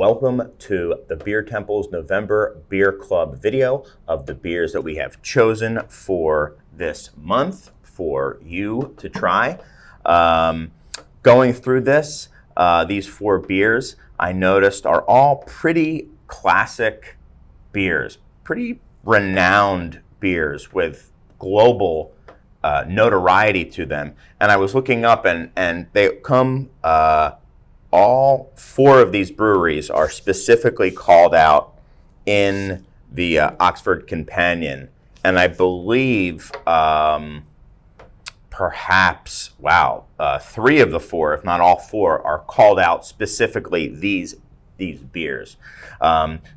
Welcome to the Beer Temple's November Beer Club video of the beers that we have chosen for this month for you to try. Going through this, these four beers I noticed are all pretty classic beers, pretty renowned beers with global notoriety to them. And I was looking up and they come, all four of these breweries are specifically called out in the Oxford Companion. And I believe perhaps, three of the four, if not all four, are called out specifically these beers.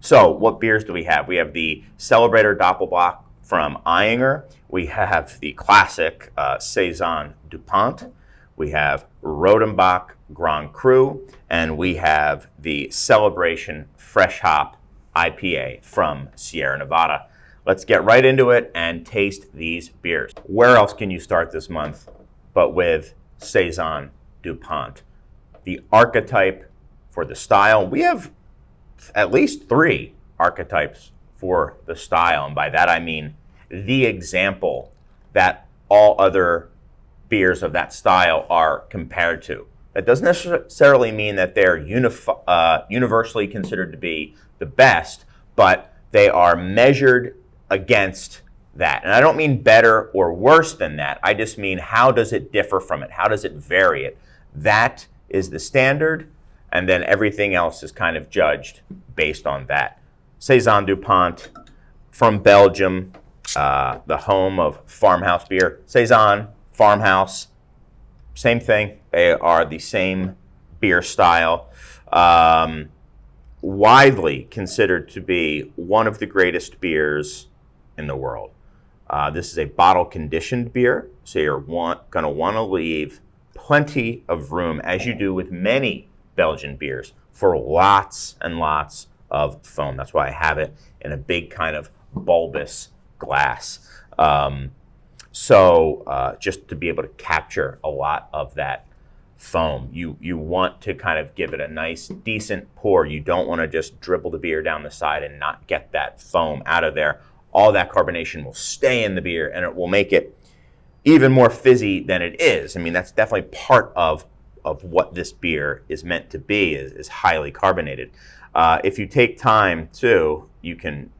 So what beers do we have? We have the Celebrator Doppelbock from Ayinger. We have the classic Saison Dupont. We have Rodenbach Grand Cru, and we have the Celebration Fresh Hop IPA from Sierra Nevada. Let's get right into it and taste these beers. Where else can you start this month but with Saison Dupont? The archetype for the style. We have at least three archetypes for the style, and by that I mean the example that all other beers of that style are compared to. That doesn't necessarily mean that they're universally considered to be the best, but they are measured against that. And I don't mean better or worse than that. I just mean how does it differ from it? How does it vary it? That is the standard, and then everything else is kind of judged based on that. Saison Dupont from Belgium, the home of farmhouse beer. Saison, farmhouse, same thing. They are the same beer style. Widely considered to be one of the greatest beers in the world. This is a bottle conditioned beer, so you're going to want to leave plenty of room, as you do with many Belgian beers, for lots and lots of foam. That's why I have it in a big kind of bulbous glass. Just to be able to capture a lot of that foam. You want to kind of give it a nice, decent pour. You don't want to just dribble the beer down the side and not get that foam out of there. All that carbonation will stay in the beer, and it will make it even more fizzy than it is. I mean, that's definitely part of what this beer is meant to be, is highly carbonated. If you take time too, you can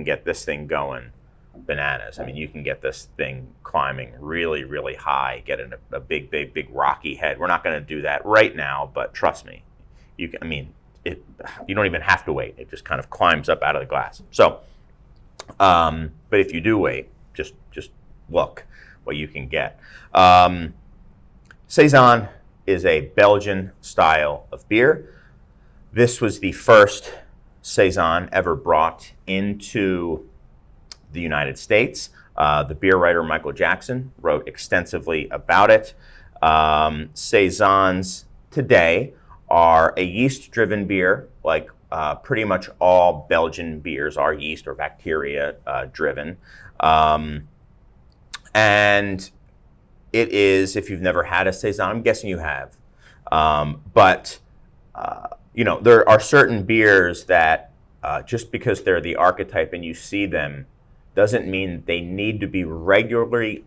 get this thing going bananas. I mean, you can get this thing climbing really, really high, get in a big rocky head. We're not going to do that right now, but trust me, you don't even have to wait. It just kind of climbs up out of the glass. So, but if you do wait, just look what you can get. Saison is a Belgian style of beer. This was the first Saison ever brought into the United States. The beer writer Michael Jackson wrote extensively about it. Saisons today are a yeast-driven beer, like pretty much all Belgian beers are yeast or bacteria driven. And it is, if you've never had a Saison, I'm guessing you have, but there are certain beers that just because they're the archetype and you see them doesn't mean they need to be regularly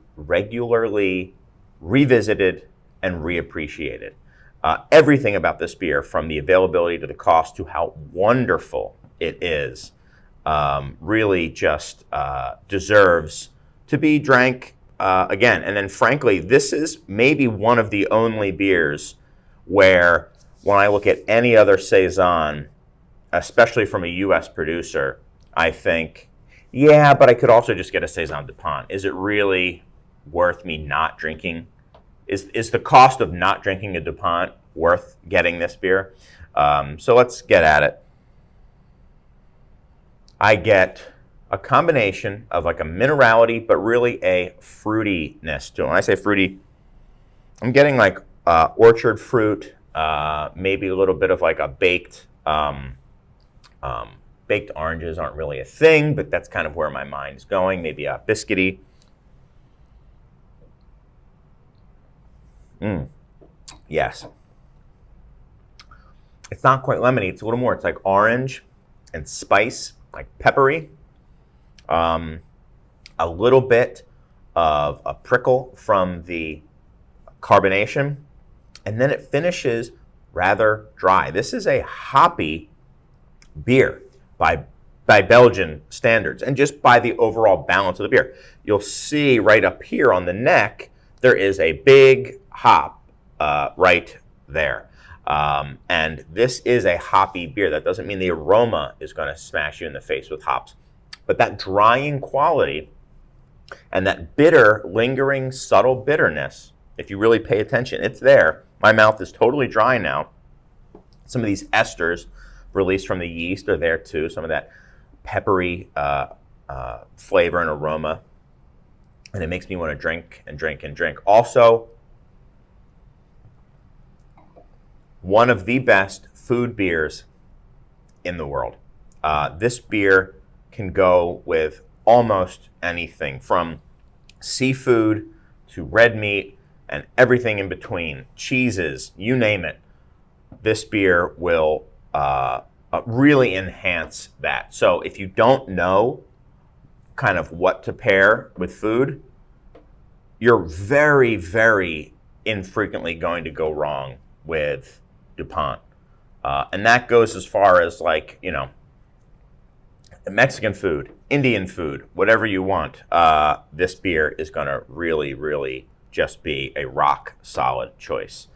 revisited and reappreciated. Everything about this beer, from the availability to the cost to how wonderful it is, really just deserves to be drank again. And then frankly, this is maybe one of the only beers where when I look at any other Saison, especially from a U.S. producer, I think, yeah, but I could also just get a Saison Dupont. Is it really worth me not drinking? Is the cost of not drinking a Dupont worth getting this beer? So let's get at it. I get a combination of like a minerality, but really a fruitiness to it. When I say fruity, I'm getting like orchard fruit, maybe a little bit of like a baked oranges aren't really a thing, but that's kind of where my mind is going. Maybe a biscuity. Yes. It's not quite lemony. It's a little more. It's like orange and spice, like peppery. A little bit of a prickle from the carbonation, and then it finishes rather dry. This is a hoppy beer by Belgian standards, and just by the overall balance of the beer. You'll see right up here on the neck, there is a big hop right there. And this is a hoppy beer. That doesn't mean the aroma is going to smash you in the face with hops. But that drying quality and that bitter, lingering, subtle bitterness, if you really pay attention, it's there. My mouth is totally dry now. Some of these esters released from the yeast are there too. Some of that peppery flavor and aroma. And it makes me want to drink and drink and drink. Also, one of the best food beers in the world. This beer can go with almost anything, from seafood to red meat and everything in between, cheeses, you name it. This beer will really enhance that. So if you don't know kind of what to pair with food, you're very, very infrequently going to go wrong with Dupont. And that goes as far as, like, you know, Mexican food, Indian food, whatever you want. This beer is going to really, really just be a rock solid choice.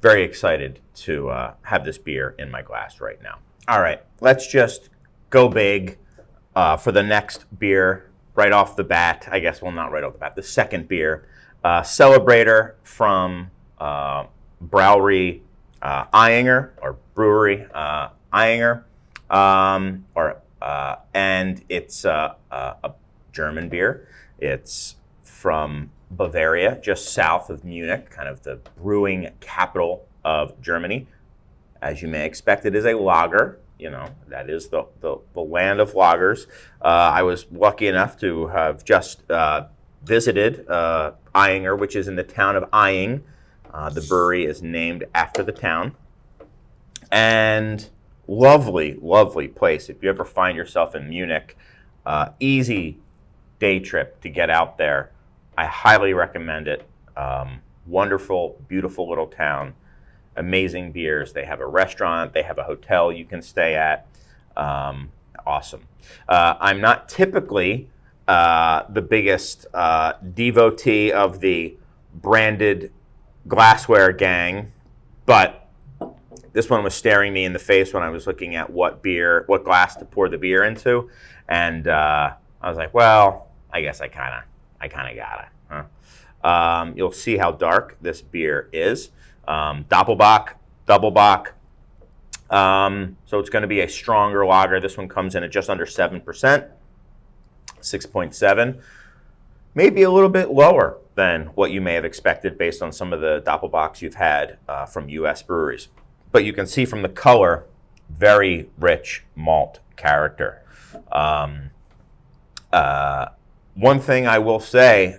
Very excited to have this beer in my glass right now. All right, let's just go big for the next beer right off the bat. I guess, well, not right off the bat, the second beer. Celebrator from Brauery Ayinger, or Brewery Ayinger, and it's a German beer. It's from Bavaria, just south of Munich, kind of the brewing capital of Germany. As you may expect, it is a lager. You know, that is the land of lagers. I was lucky enough to have just visited Ayinger, which is in the town of Aying. The brewery is named after the town. And lovely, lovely place. If you ever find yourself in Munich, easy day trip to get out there. I highly recommend it. Wonderful, beautiful little town. Amazing beers. They have a restaurant. They have a hotel you can stay at. Awesome. I'm not typically the biggest devotee of the branded glassware gang, but this one was staring me in the face when I was looking at what glass to pour the beer into, and I was like, well, I guess I kind of got it. Huh? You'll see how dark this beer is. Doppelbock, Doublebock. So it's going to be a stronger lager. This one comes in at just under 7%, 6.7. Maybe a little bit lower than what you may have expected based on some of the Doppelbocks you've had from U.S. breweries. But you can see from the color, very rich malt character. One thing I will say,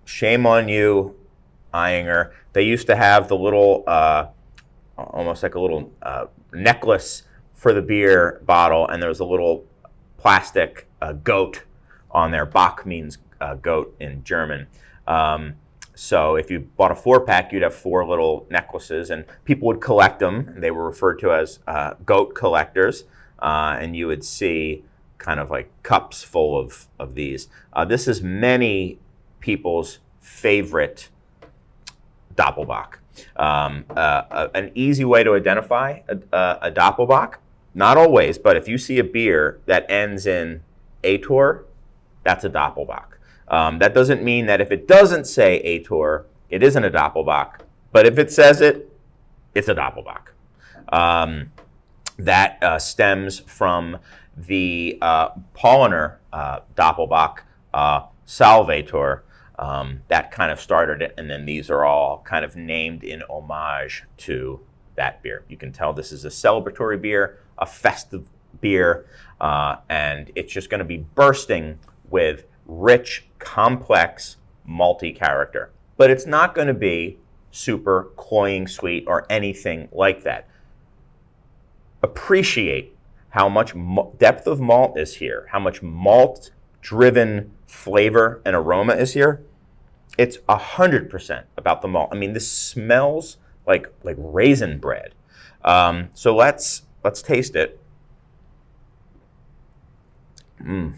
shame on you, Ayinger. They used to have the little, almost like a little necklace for the beer bottle, and there was a little plastic goat on there. Bock means goat in German. So if you bought a 4-pack, you'd have 4 little necklaces, and people would collect them. They were referred to as goat collectors, and you would see kind of like cups full of these. This is many people's favorite Doppelbock. An easy way to identify a Doppelbock, not always, but if you see a beer that ends in Ator, that's a Doppelbock. That doesn't mean that if it doesn't say Ator, it isn't a Doppelbock, but if it says it, it's a Doppelbock. That stems from the Paulaner Doppelbock Salvator. That kind of started it, and then these are all kind of named in homage to that beer. You can tell this is a celebratory beer, a festive beer, and it's just going to be bursting with rich, complex, malty character. But it's not going to be super cloying sweet or anything like that. appreciate how much depth of malt is here, how much malt-driven flavor and aroma is here, it's 100% about the malt. I mean, this smells like raisin bread. So let's taste it. Oh,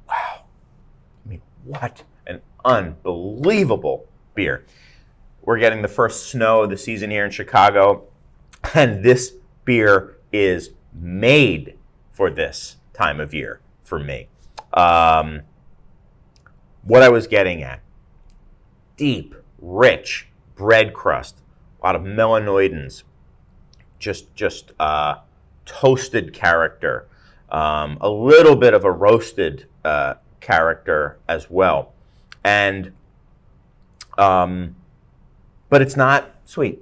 wow. I mean, what an unbelievable beer. We're getting the first snow of the season here in Chicago, and this beer is made for this time of year for me. What I was getting at, deep, rich bread crust, a lot of melanoidins, just toasted character, a little bit of a roasted character as well, and but it's not sweet,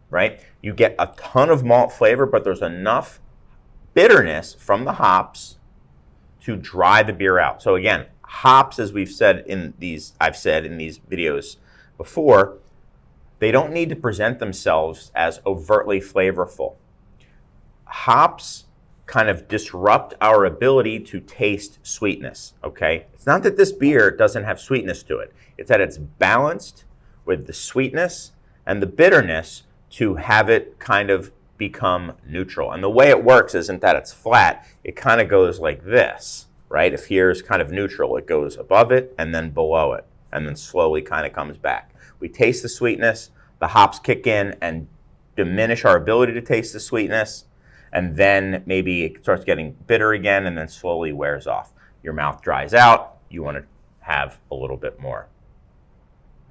right? You get a ton of malt flavor, but there's enough bitterness from the hops to dry the beer out. So again, hops, as I've said in these videos before, they don't need to present themselves as overtly flavorful. Hops kind of disrupt our ability to taste sweetness, okay? It's not that this beer doesn't have sweetness to it. It's that it's balanced with the sweetness and the bitterness to have it kind of become neutral. And the way it works isn't that it's flat. It kind of goes like this, right? If here's kind of neutral, it goes above it and then below it, and then slowly kind of comes back. We taste the sweetness, the hops kick in and diminish our ability to taste the sweetness, and then maybe it starts getting bitter again and then slowly wears off. Your mouth dries out, you want to have a little bit more.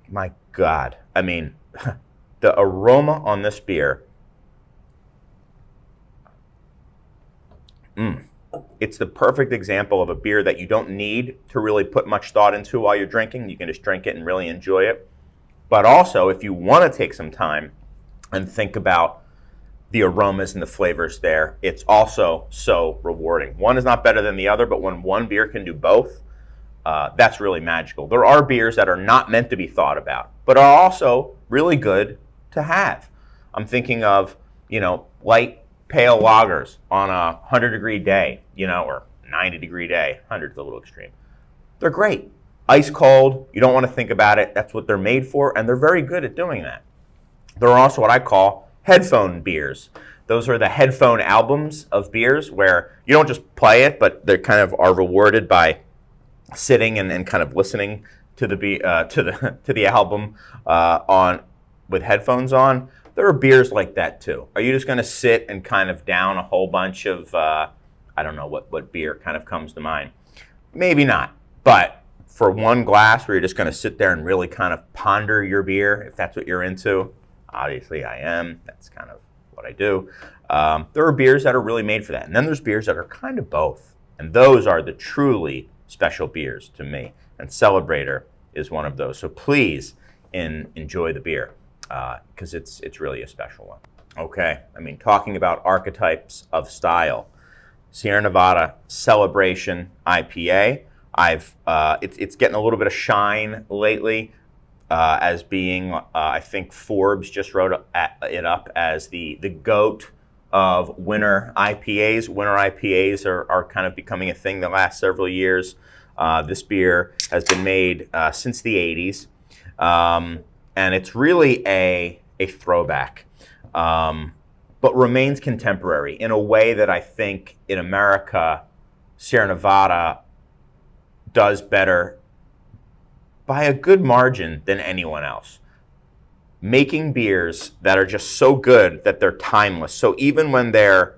My God, I mean, the aroma on this beer, it's the perfect example of a beer that you don't need to really put much thought into while you're drinking. You can just drink it and really enjoy it. But also, if you want to take some time and think about the aromas and the flavors there, it's also so rewarding. One is not better than the other, but when one beer can do both, that's really magical. There are beers that are not meant to be thought about, but are also really good to have. I'm thinking of, light pale lagers on a 100-degree day, or 90-degree day. 100's a little extreme. They're great. Ice cold, you don't want to think about it. That's what they're made for, and they're very good at doing that. There are also what I call headphone beers. Those are the headphone albums of beers where you don't just play it, but they kind of are rewarded by sitting and kind of listening to the album with headphones on. There are beers like that too. Are you just going to sit and kind of down a whole bunch of I don't know what beer kind of comes to mind? Maybe not, but for one glass where you're just going to sit there and really kind of ponder your beer, if that's what you're into, obviously I am. That's kind of what I do. There are beers that are really made for that, and then there's beers that are kind of both, and those are the truly special beers to me, and Celebrator is one of those. So please enjoy the beer because it's really a special one. Okay, I mean, talking about archetypes of style, Sierra Nevada Celebration IPA. It's getting a little bit of shine lately as being, I think Forbes just wrote it up as the GOAT of winter IPAs. Winter IPAs are kind of becoming a thing the last several years. This beer has been made since the 80s, and it's really a throwback, but remains contemporary in a way that I think in America, Sierra Nevada does better by a good margin than anyone else. Making beers that are just so good that they're timeless. So even when they're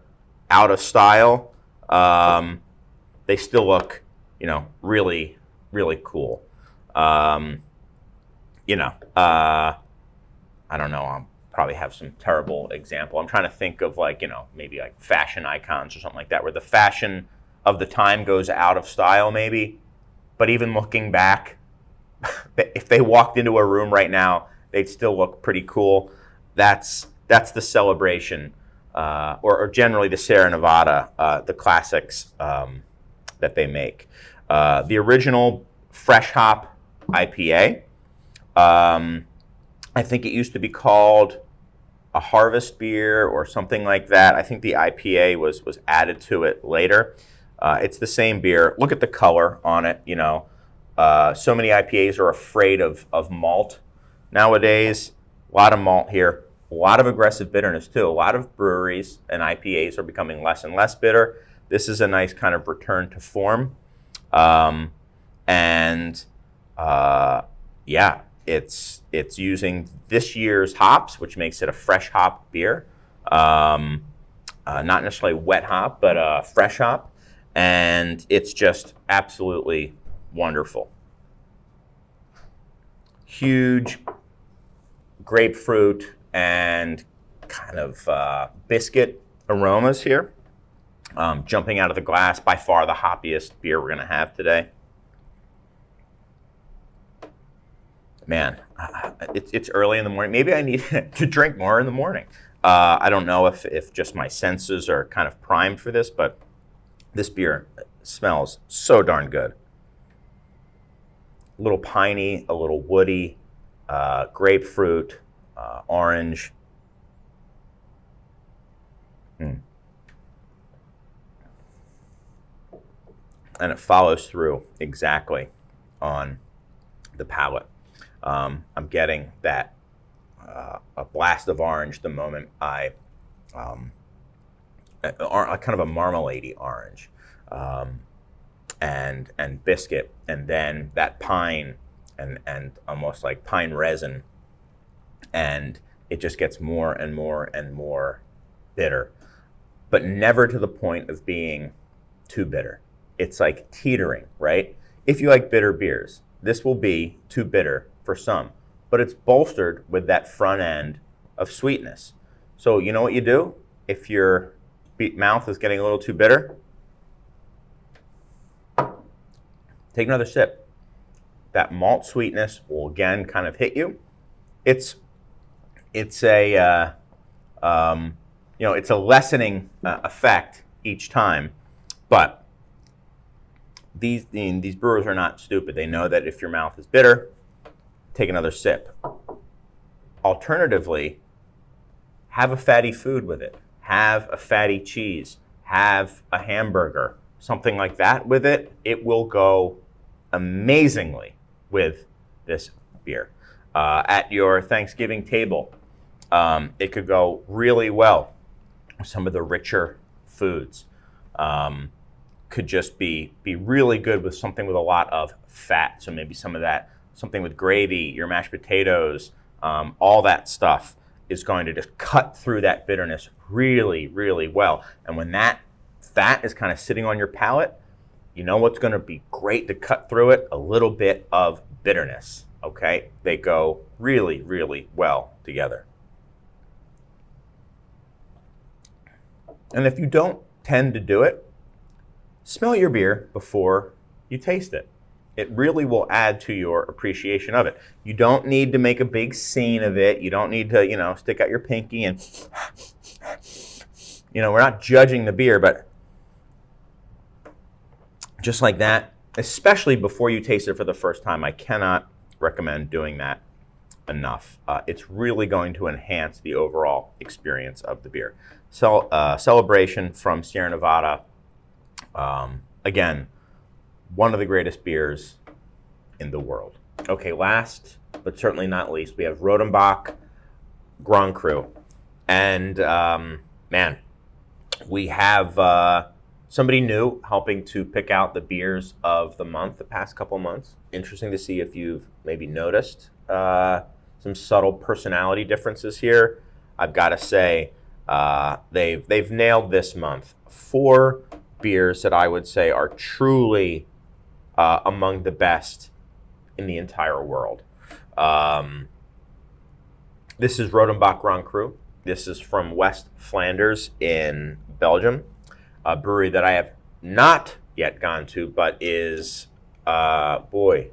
out of style, they still look, really, really cool. I don't know. I'll probably have some terrible example. I'm trying to think of maybe like fashion icons or something like that, where the fashion of the time goes out of style maybe. But even looking back, if they walked into a room right now, they'd still look pretty cool. That's the Celebration, or generally the Sierra Nevada, the classics that they make. The original fresh hop IPA, I think it used to be called a harvest beer or something like that. I think the IPA was added to it later. It's the same beer. Look at the color on it. You know, so many IPAs are afraid of malt nowadays. A lot of malt here. A lot of aggressive bitterness too. A lot of breweries and IPAs are becoming less and less bitter. This is a nice kind of return to form. Yeah, it's using this year's hops, which makes it a fresh hop beer. Not necessarily wet hop, but fresh hop. And it's just absolutely wonderful. Huge grapefruit and kind of biscuit aromas here. Jumping out of the glass, by far the hoppiest beer we're going to have today. Man, it's early in the morning. Maybe I need to drink more in the morning. I don't know if just my senses are kind of primed for this, but this beer smells so darn good. A little piney, a little woody, grapefruit, orange. And it follows through exactly on the palate. I'm getting that a blast of orange the moment I kind of a marmalade-y orange, and biscuit, and then that pine and almost like pine resin, and it just gets more and more and more bitter, but never to the point of being too bitter. It's like teetering, right? If you like bitter beers, this will be too bitter for some, but it's bolstered with that front end of sweetness. So you know what you do if your mouth is getting a little too bitter? Take another sip. That malt sweetness will again kind of hit you. It's a it's a lessening effect each time, but these brewers are not stupid. They know that if your mouth is bitter, take another sip. Alternatively, have a fatty food with it. Have a fatty cheese. Have a hamburger. Something like that with it. It will go amazingly with this beer. At your Thanksgiving table, it could go really well with some of the richer foods. Could just be really good with something with a lot of fat. So maybe some of that, something with gravy, your mashed potatoes, all that stuff is going to just cut through that bitterness really, really well. And when that fat is kind of sitting on your palate, you know what's going to be great to cut through it? A little bit of bitterness, okay? They go really, really well together. And if you don't tend to do it, smell your beer before you taste it. It really will add to your appreciation of it. You don't need to make a big scene of it. You don't need to, stick out your pinky and, we're not judging the beer, but just like that, especially before you taste it for the first time, I cannot recommend doing that enough. It's really going to enhance the overall experience of the beer. So, Celebration from Sierra Nevada. Again, one of the greatest beers in the world. Okay, last but certainly not least, we have Rodenbach Grand Cru. And we have somebody new helping to pick out the beers of the month the past couple months. Interesting to see if you've maybe noticed some subtle personality differences here. I've got to say, they've nailed this month 4 beers that I would say are truly among the best in the entire world. This is Rodenbach Grand Cru. This is from West Flanders in Belgium, a brewery that I have not yet gone to, but is, certainly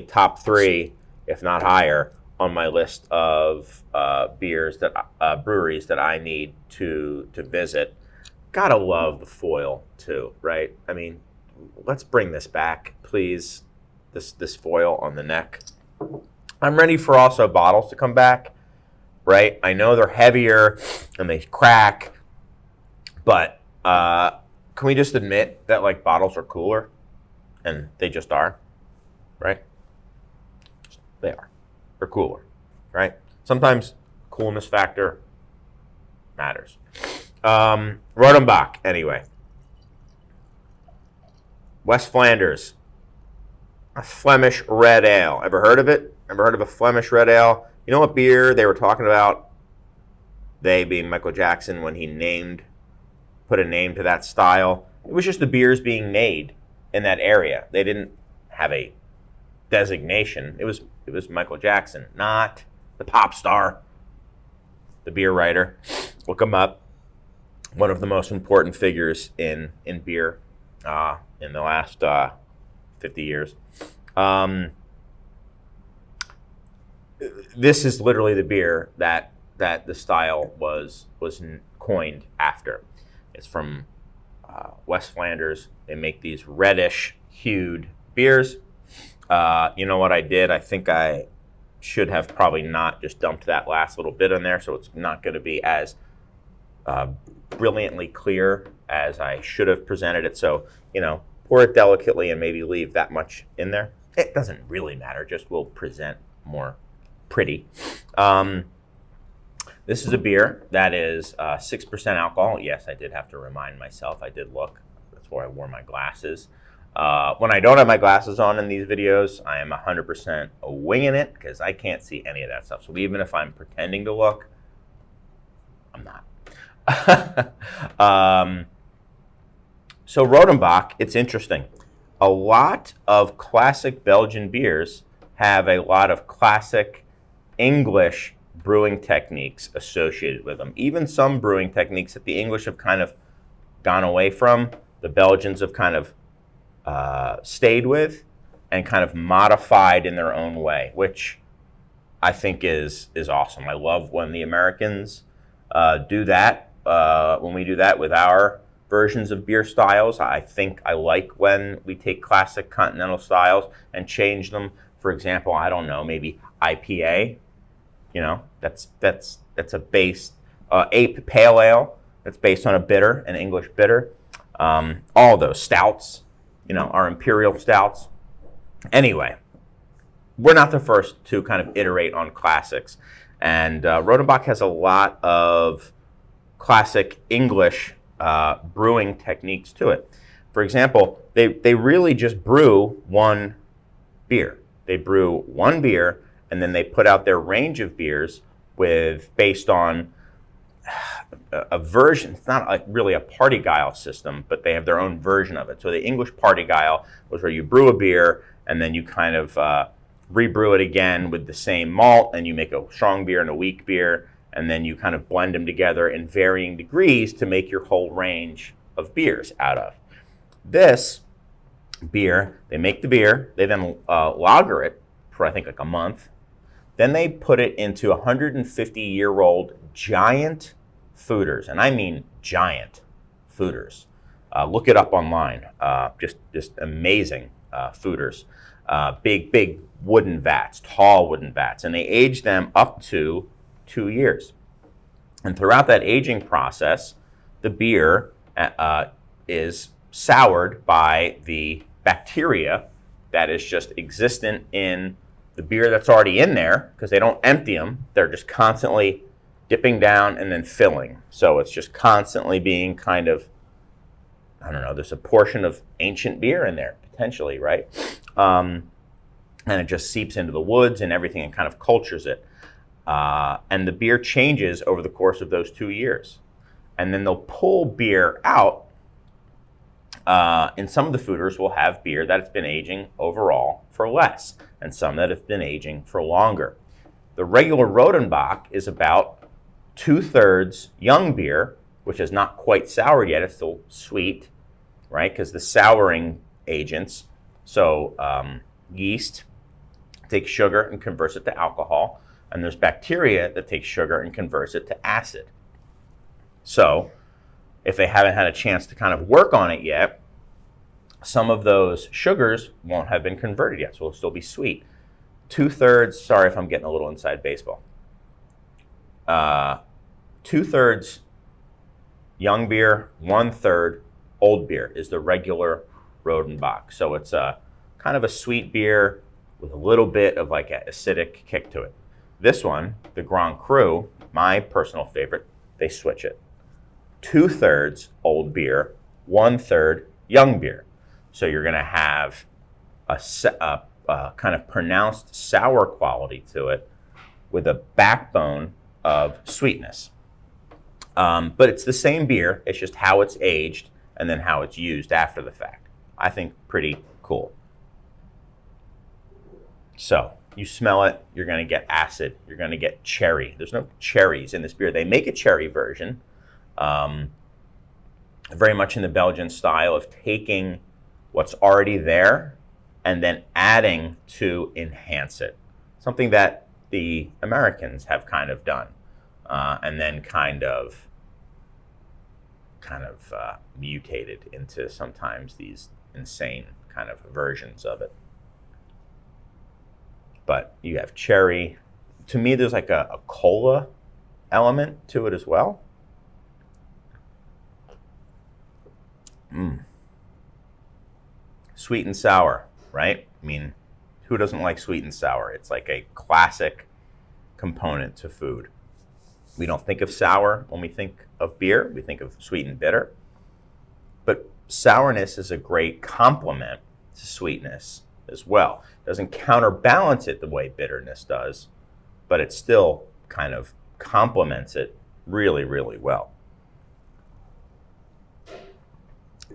top 3, if not higher, on my list of breweries that I need to visit. Gotta love the foil too, right? I mean, let's bring this back, please. This foil on the neck. I'm ready for also bottles to come back. right? I know they're heavier and they crack, but can we just admit that like bottles are cooler? And they just are, right? They are. They're cooler, right? Sometimes coolness factor matters. Rodenbach, anyway. West Flanders, a Flemish red ale. Ever heard of it? Ever heard of a Flemish red ale? You know what beer they were talking about? They being Michael Jackson when he put a name to that style. It was just the beers being made in that area. They didn't have a designation. It was Michael Jackson, not the pop star, the beer writer. Look him up. One of the most important figures in beer in the last 50 years. This is literally the beer that the style was coined after. It's from West Flanders. They make these reddish hued beers. You know what I did? I think I should have probably not just dumped that last little bit in there, so it's not going to be as brilliantly clear as I should have presented it. So, pour it delicately and maybe leave that much in there. It doesn't really matter, just will present more pretty. This is a beer that is 6% alcohol. Yes, I did have to remind myself. I did look. That's why I wore my glasses. When I don't have my glasses on in these videos, I am 100% winging it because I can't see any of that stuff. So even if I'm pretending to look, I'm not. So Rodenbach, it's interesting. A lot of classic Belgian beers have a lot of classic English brewing techniques associated with them. Even some brewing techniques that the English have kind of gone away from, the Belgians have kind of stayed with and kind of modified in their own way, which I think is awesome. I love when the Americans do that. When we do that with our versions of beer styles, I think I like when we take classic continental styles and change them. For example, I don't know, maybe IPA. That's a base ape pale ale that's based on a bitter, an English bitter. All those stouts, our imperial stouts. Anyway, we're not the first to kind of iterate on classics, and Rodenbach has a lot of classic English brewing techniques to it. For example, they really just brew one beer. They brew one beer, and then they put out their range of beers based on a version. It's not really a party guile system, but they have their own version of it. So the English party guile was where you brew a beer, and then you kind of rebrew it again with the same malt, and you make a strong beer and a weak beer, and then you kind of blend them together in varying degrees to make your whole range of beers out of. This beer, they make the beer, they then lager it for I think like a month. Then they put it into 150-year-old giant foeders, and I mean giant foeders. Look it up online. Just amazing foeders. Big wooden vats, tall wooden vats, and they age them up to 2 years. And throughout that aging process, the beer is soured by the bacteria that is just existent in the beer that's already in there, because they don't empty them. They're just constantly dipping down and then filling. So it's just constantly being kind of, I don't know, there's a portion of ancient beer in there, potentially, right? And it just seeps into the woods and everything and kind of cultures it. And the beer changes over the course of those 2 years. And then they'll pull beer out. And some of the foeders will have beer that's been aging overall for less, and some that have been aging for longer. The regular Rodenbach is about 2/3 young beer, which is not quite soured yet. It's still sweet, right? Because the souring agents, so yeast takes sugar and converts it to alcohol, and there's bacteria that takes sugar and converts it to acid. So if they haven't had a chance to kind of work on it yet, some of those sugars won't have been converted yet, so it'll still be sweet. 2/3, sorry if I'm getting a little inside baseball. 2/3 young beer, 1/3 old beer is the regular Rodenbach. So it's a kind of a sweet beer with a little bit of like an acidic kick to it. This one, the Grand Cru, my personal favorite, they switch it. 2/3 old beer, 1/3 young beer. So you're going to have a kind of pronounced sour quality to it with a backbone of sweetness. But it's the same beer, it's just how it's aged and then how it's used after the fact. I think pretty cool. So you smell it, you're going to get acid, you're going to get cherry. There's no cherries in this beer. They make a cherry version, very much in the Belgian style of taking what's already there and then adding to enhance it. Something that the Americans have kind of done, and then kind of mutated into sometimes these insane kind of versions of it. But you have cherry. To me, there's like a cola element to it as well. Sweet and sour, right? I mean, who doesn't like sweet and sour? It's like a classic component to food. We don't think of sour when we think of beer. We think of sweet and bitter. But sourness is a great complement to sweetness as well. It doesn't counterbalance it the way bitterness does, but it still kind of complements it really, really well.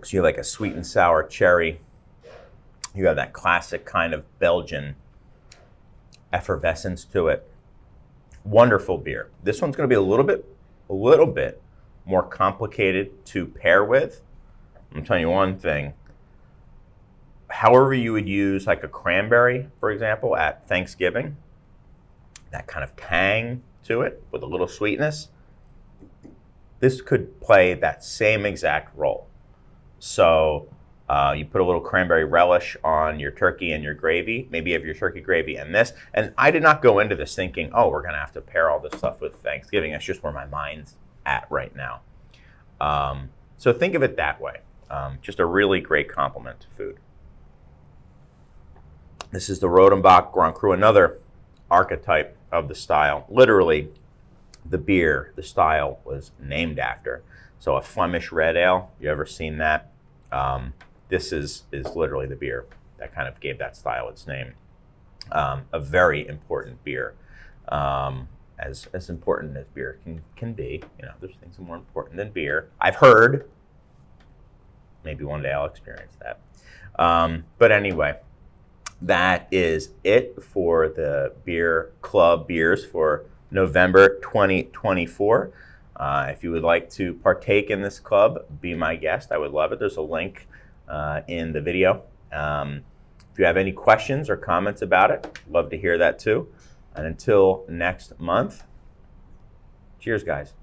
So you have like a sweet and sour cherry. You have that classic kind of Belgian effervescence to it. Wonderful beer. This one's going to be a little bit more complicated to pair with. I'm telling you one thing. However you would use like a cranberry, for example, at Thanksgiving, that kind of tang to it with a little sweetness, this could play that same exact role. So you put a little cranberry relish on your turkey and your gravy. Maybe you have your turkey gravy and this. And I did not go into this thinking, oh, we're going to have to pair all this stuff with Thanksgiving. That's just where my mind's at right now. So think of it that way. Just a really great complement to food. This is the Rodenbach Grand Cru, another archetype of the style. Literally, the beer, the style was named after. So a Flemish red ale, you ever seen that? This is literally the beer that kind of gave that style its name. A very important beer, as important as beer can be. You know, there's things more important than beer. I've heard. Maybe one day I'll experience that. But anyway, that is it for the Beer Club beers for November 2024. If you would like to partake in this club, be my guest. I would love it. There's a link in the video. If you have any questions or comments about it, love to hear that too. And until next month, cheers, guys.